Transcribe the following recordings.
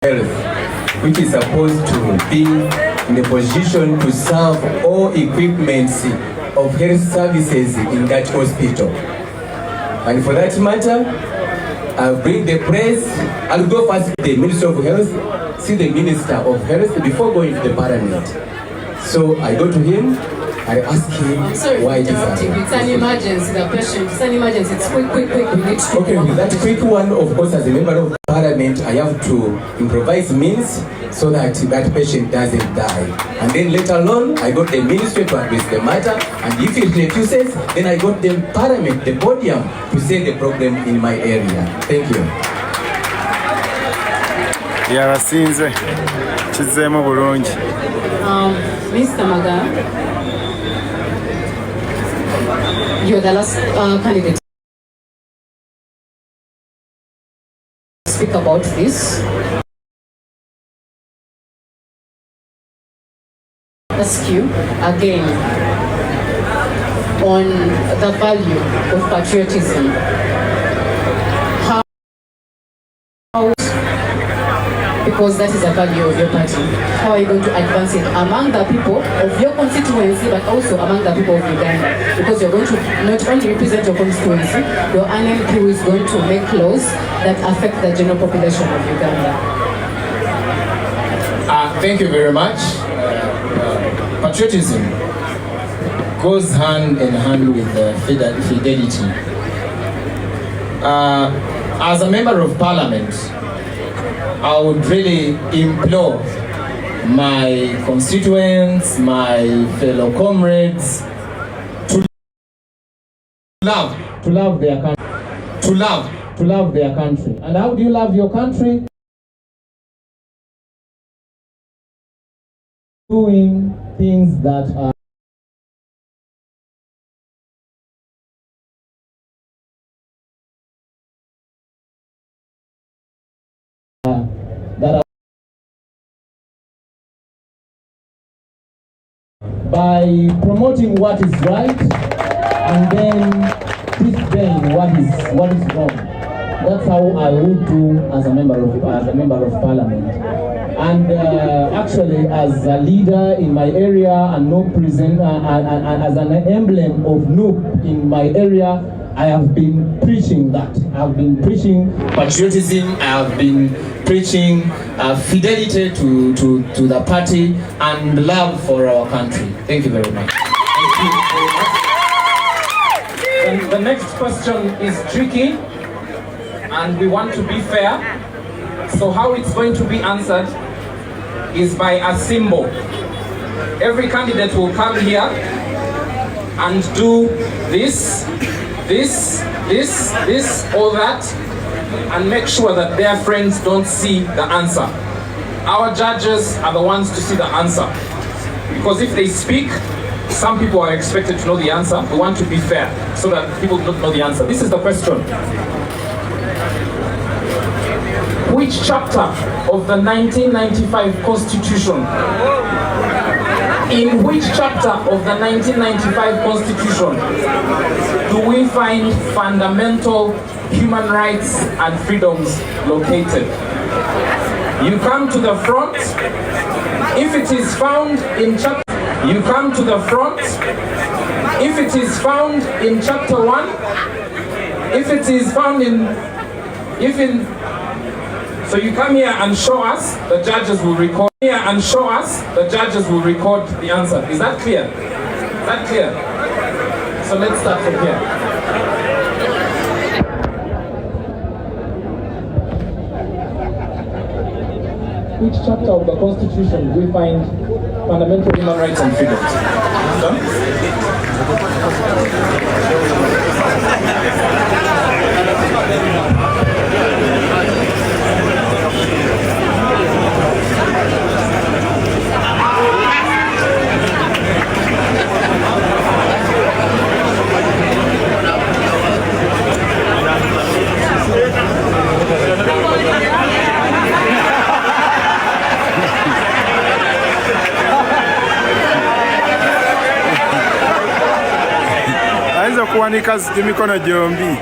Health, which is supposed to be in a position to serve all equipments of health services in that hospital. And for that matter, I'll bring the praise. I'll go first to the Minister of Health, see the Minister of Health before going to the Parliament. So I go to him, I ask him why it is happening. It's an emergency, the patient. It's an emergency. It's quick. We need to. Okay, with that quick one, of course, as a member of Parliament, I have to improvise means so that that patient doesn't die. And then later on, I got the ministry to address the matter. And if it refuses, then I got the Parliament, the podium, to say the problem in my area. Thank you. Yeah, Sinze. Chizemo bulungi. Mr. Maga, you're the last candidate to speak about this. Ask you again on the value of patriotism. How, because that is a value of your party, how are you going to advance it among the people of your constituency, but also among the people of Uganda? Because you're going to not only represent your constituency, your NMP who is going to make laws that affect the general population of Uganda. Thank you very much. Patriotism goes hand in hand with fidelity. As a member of Parliament, I would really implore my constituents, my fellow comrades, to love their country, to love their country. And how do you love your country? Doing things that are by promoting what is right and then disdain what is wrong. That's how I would do as a member of Parliament. And actually, as a leader in my area and no prison, as an emblem of NUP in my area, I have been preaching that. I've been preaching patriotism. I have been preaching fidelity to the party and love for our country. Thank you very much. Thank you very much. And the next question is tricky, and we want to be fair. So how it's going to be answered is by a symbol. Every candidate will come here and do this, or that, and make sure that their friends don't see the answer. Our judges are the ones to see the answer. Because if they speak, some people are expected to know the answer. We want to be fair so that people don't know the answer. This is the question. Which chapter of the 1995 Constitution, in which chapter of the 1995 Constitution do we find fundamental human rights and freedoms located? You come to the front. If it is found in chapter, you come to the front. If it is found in chapter 1, if it is found so you come here and show us, the judges will record here and show us, the judges will record the answer. Is that clear? Is that clear? So let's start from here. Which chapter of the Constitution do we find fundamental human rights and freedoms? Done? Kuwanika emikono gyombi.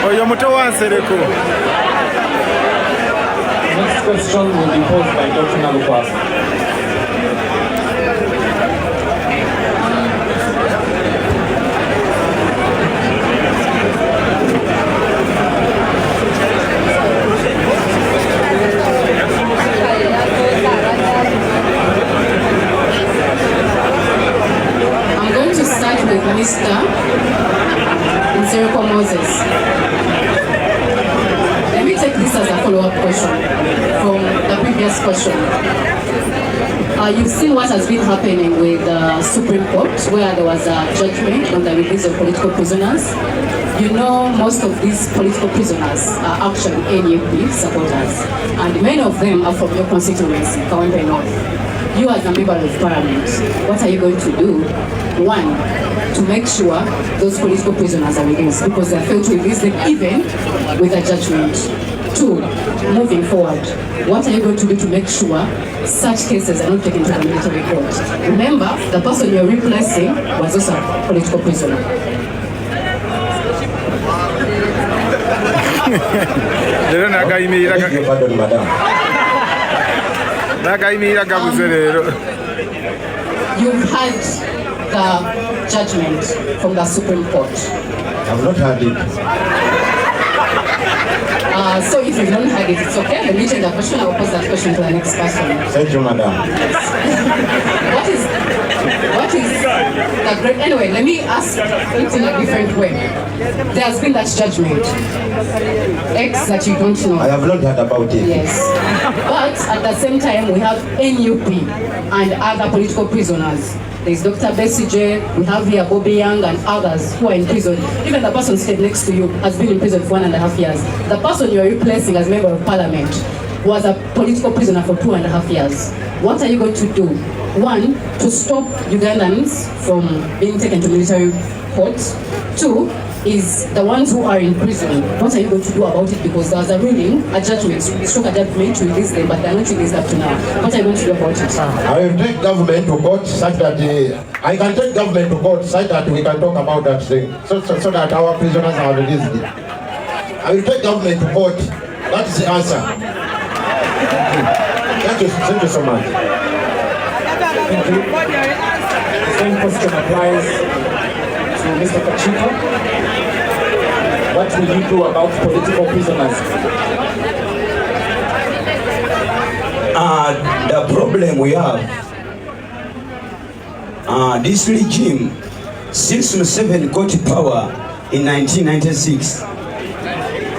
Oyo muto wa Nsereko. Next question will be posed by Dr. Nalukoola. I'm going to start with Mr. Nsereko Moses. Let me take this as a follow-up question from the previous question. You've seen what has been happening with the Supreme Court, where there was a judgment on the release of political prisoners. You know, most of these political prisoners are actually NUP supporters, and many of them are from your constituency, Kawempe North. You as a member of parliament, what are you going to do? One, to make sure those political prisoners are released, because they failed to release them even with a judgment. Two, moving forward, what are you going to do to make sure such cases are not taken to the military court? Remember, the person you're replacing was also a political prisoner. Beg your pardon, madam. You've had the judgment from the Supreme Court. I've not heard it. So if you don't have it, it's okay. Let me change the question. I will pose that question to the next person. Thank you, madam. What is the great? Anyway, let me ask it in a different way. There has been that judgment. X that you don't know. I have not heard about it. Yes. But at the same time, we have NUP and other political prisoners. There's Dr. Bessie, we have here Bobiwine and others who are in prison. Even the person sitting next to you has been in prison for 1.5 years. The person you are replacing as member of parliament was a political prisoner for 2.5 years. What are you going to do? One, to stop Ugandans from being taken to military court. Two, is the ones who are in prison, what are you going to do about it? Because there's a ruling, a judgment, struck a judgment to release them, but they're not released up to now. What are you going to do about it? I will take government to court such that I can take government to court such that we can talk about that thing, so that our prisoners are released. I will take government to court. That is the answer. Thank you so much. Thank you. The same question applies to Mr. Kachiko. What will you do about political prisoners? The problem we have, this regime, since Museveni got power in 1996,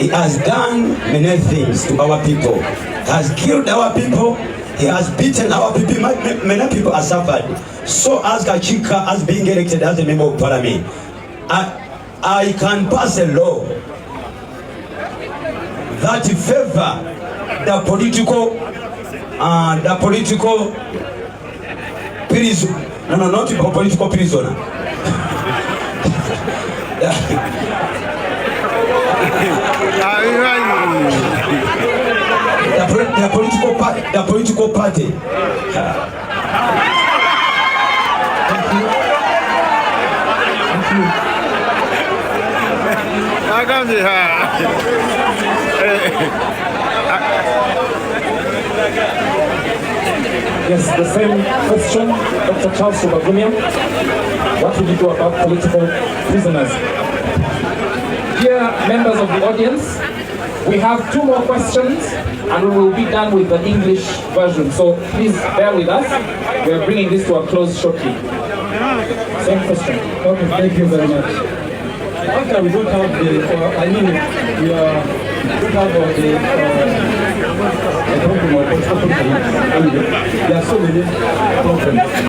he has done many things to our people. He has killed our people, he has beaten our people, many people have suffered. So as Kachika has been elected as a member of parliament, I can pass a law that favor the political prison. No, not the political prisoner. The political party. Yes, the same question, Dr. Charles Subagumia. What will you do about political prisoners? Dear members of the audience, we have 2 more questions and we will be done with the English version. So please bear with us. We are bringing this to a close shortly. Same question. Okay, thank you very much. After we don't have the, we don't have the problem of political prisoners. There are so many problems.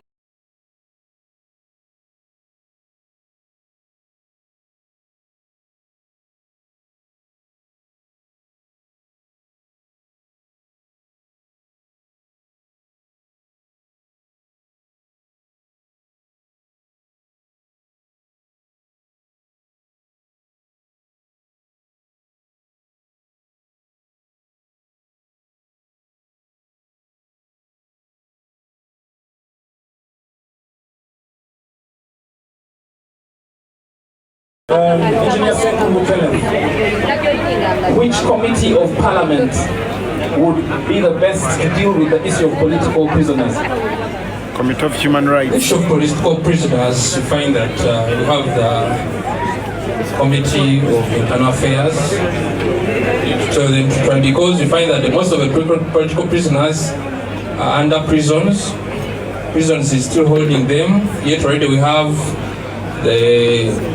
Engineer Nsereko, which committee of parliament would be the best to deal with the issue of political prisoners? Committee of Human Rights. The issue of political prisoners, you find that you have the Committee of Internal Affairs. Because you find that most of the political prisoners are under prisons. Prisons is still holding them. Yet already we have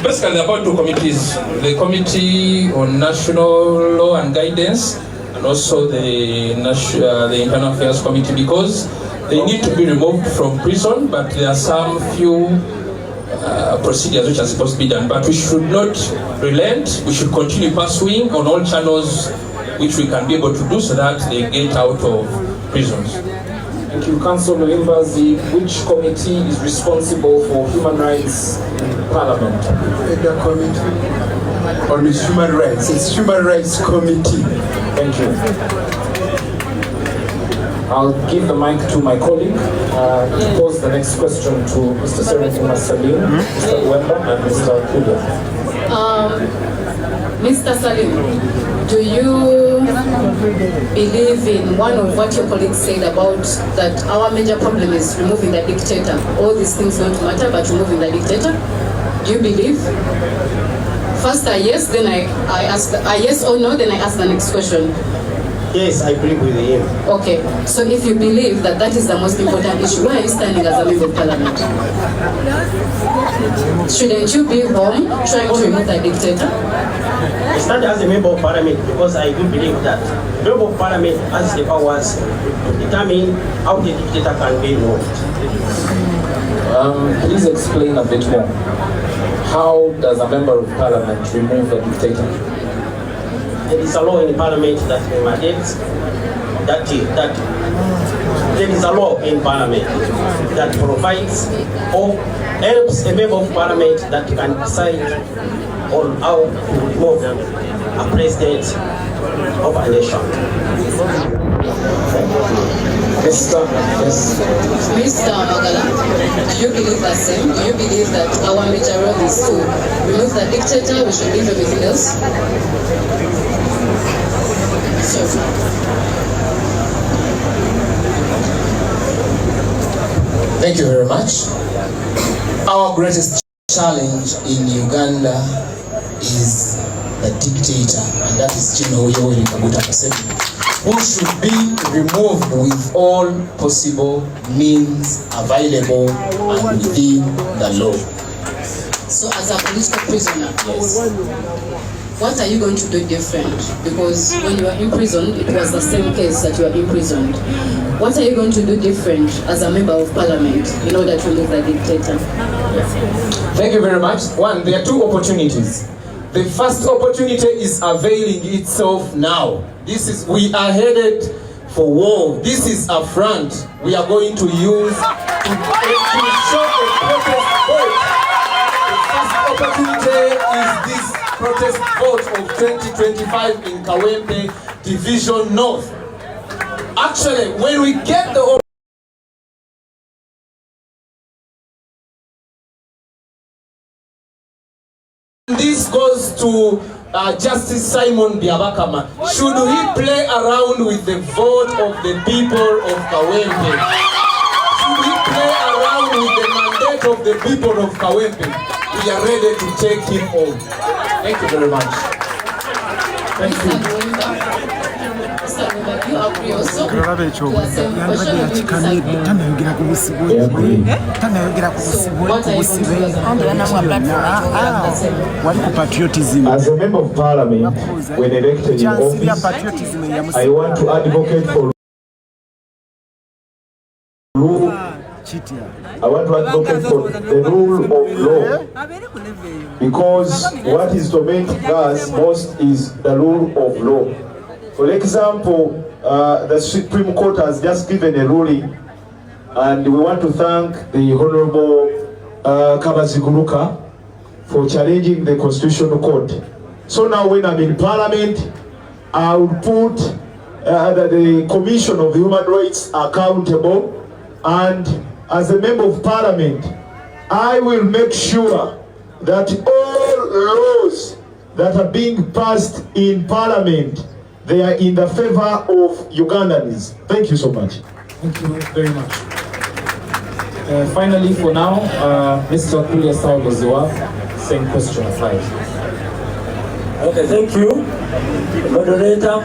basically about two committees: the Committee on National Law and Guidance, and also the Internal Affairs Committee, because they need to be removed from prison, but there are some few procedures which are supposed to be done. But we should not relent. We should continue pursuing on all channels which we can be able to do so that they get out of prisons. Thank you, Council members. Which committee is responsible for human rights in Parliament? The committee on human rights. It's Human Rights Committee. Thank you. I'll give the mic to my colleague to pose the next question to Mr. Nsereko, Mr. Kawempe, and Mr. Kulia. Mr. Salim, do you believe in one of what your colleagues said about that our major problem is removing the dictator? All these things don't matter, but removing the dictator? Do you believe? First a yes, then I ask a yes or no, then I ask the next question. Yes, I believe with him. Okay, so if you believe that that is the most important issue, why are you standing as a member of parliament? Shouldn't you be home trying to remove the dictator? I stand as a member of parliament because I do believe that the member of parliament has the powers to determine how the dictator can be removed. Please explain a bit more. How does a member of parliament remove a dictator? There is a law in parliament that mandates that there is a law in parliament that provides or helps a member of parliament that can decide on how to remove a president of a nation. Mr. Magala, do you believe the same? Do you believe that our major role is to remove the dictator, we should leave everything else? Thank you very much. Our greatest challenge in Uganda is the dictator, and that is General Yoweri Kaguta Museveni, who should be removed with all possible means available and within the law. So as a political prisoner, yes. What are you going to do different? Because when you were imprisoned, it was the same case that you were imprisoned. What are you going to do different as a member of parliament in order to remove the dictator? Thank you very much. One, there are two opportunities. The first opportunity is availing itself now. We are headed for war. This is a front we are going to use to show a protest vote. The first opportunity is this protest vote of 2025 in Kawempe Division North. Actually, when we get the this goes to Justice Simon Biabakama. Should he play around with the vote of the people of Kawempe? Should he play around with the mandate of the people of Kawempe? We are ready to take him home. Thank you very much. Thank you. You agree also to the same question of you As a member of parliament, when elected in office, I want to advocate for rule. I want to advocate for the rule of law, because what is to make us most is the rule of law. For example, the Supreme Court has just given a ruling, and we want to thank the Honorable Kabaziguruka for challenging the Constitutional Court. So now when I'm in Parliament, I will put the Commission of Human Rights accountable, and as a member of Parliament, I will make sure that all laws that are being passed in Parliament, they are in the favor of Ugandans. Thank you so much. Thank you very much. Finally, for now, Mr. Alex Luswa, same question 5. Okay, thank you, moderator.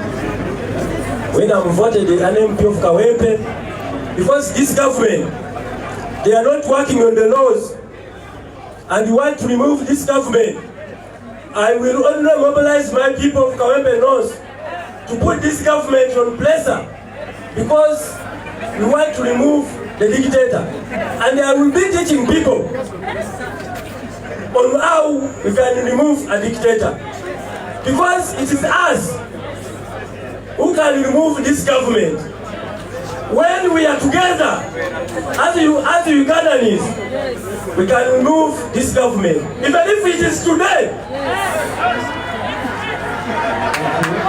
When I'm voted an MP of Kawempe, because this government, they are not working on the laws, and you want to remove this government, I will only mobilize my people of Kawempe North to put this government on pressure, because we want to remove the dictator. And I will be teaching people on how we can remove a dictator. Because it is us who can remove this government. When we are together, as Ugandans, we can remove this government. Even if it is today,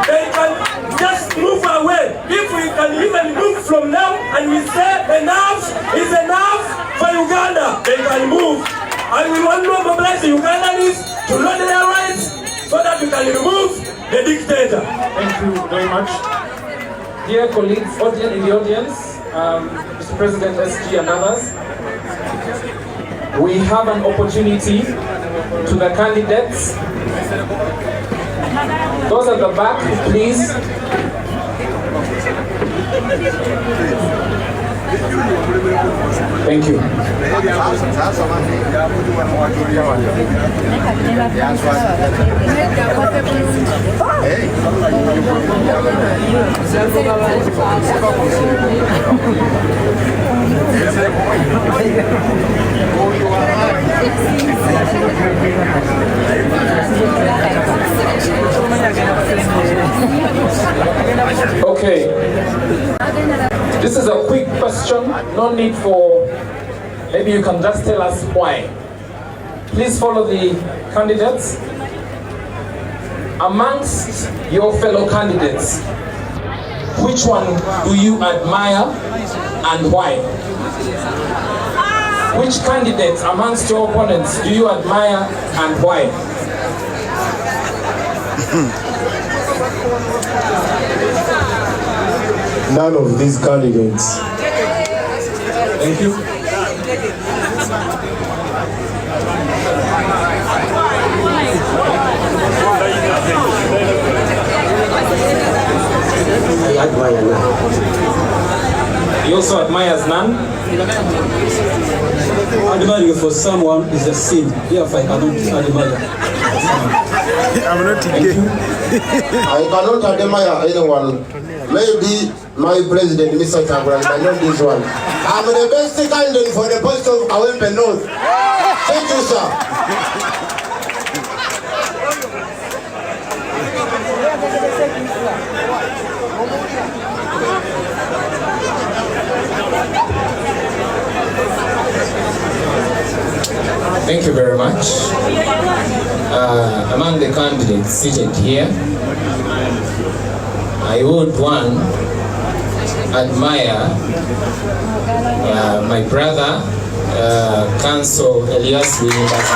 they can just move away. If we can even move from now and we say enough is enough for Uganda, they can move. And we want to mobilize the Ugandans to know their rights so that we can remove the dictator. Thank you very much. Dear colleagues, audience in the audience, Mr. President SG and others, we have an opportunity to the candidates. Those at the back, please. Thank you. Okay. This is a quick question, no need for, maybe you can just tell us why. Please follow the candidates. Amongst your fellow candidates, which one do you admire and why? Which candidates amongst your opponents do you admire and why? None of these candidates. Thank you. I admire none. He also admires none. Admiring for someone is a sin. Therefore, I cannot admire. I'm not gay. I cannot admire anyone. Maybe my president, Mr. Tabran, but not this one. I'm the best candidate for the post of Kawempe North. Thank you, sir. Thank you very much. Among the candidates seated here, I would admire my brother, Council Elias Williams,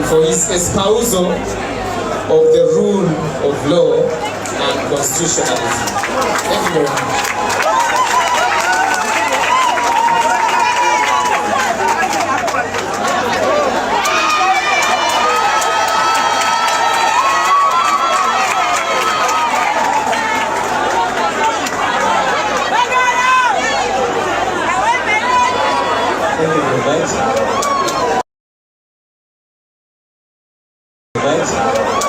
for his espousal of the rule of law and constitutionalism. Thank you very much. Right.